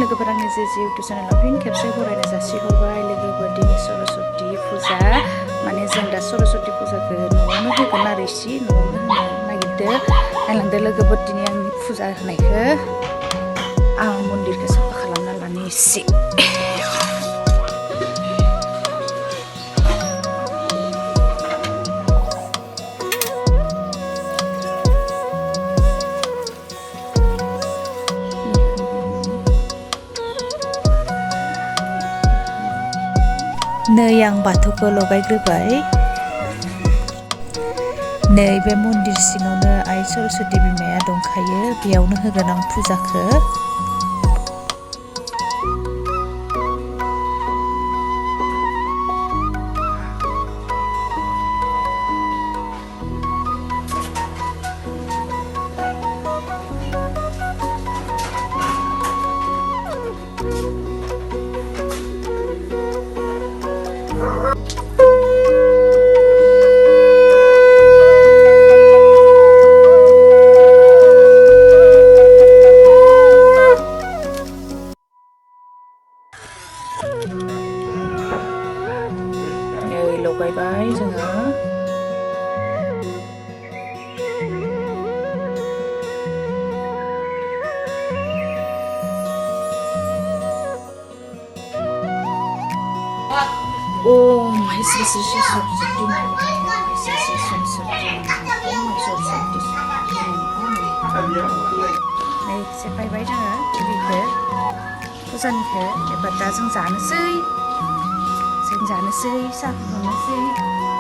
लोगोफोर आंनि जे इउटुब चेनेलाव फिन खेबसे बरायनो जासिहरबाय लोगोफोर दिनै सरस्वती फुजा माने जों दा सरस्वती फुजाखौ न'आवनो होगोन आरो इसे न'आवनो होनो नागिरदो नायलांदो लोगोफोर दिनै आंनि फुजा होनायखौ आं मन्दिरखौ साफा खालामना लानो एसे नै आं बाथौखौ लगायग्रोबाय नै बे मन्दिर सिङावनो आइ सरस्वती बिमाया दंखायो बेयावनो होगोन आं फुजाखौ लगायबाय जोङो ओम श्री श्री सरस्वती नमः श्री श्री सरस्वती नै सेफायबाय जोङो गिबिखौ फुजानिखौ एबार दा जों जानोसै साहा फुदुंनोसै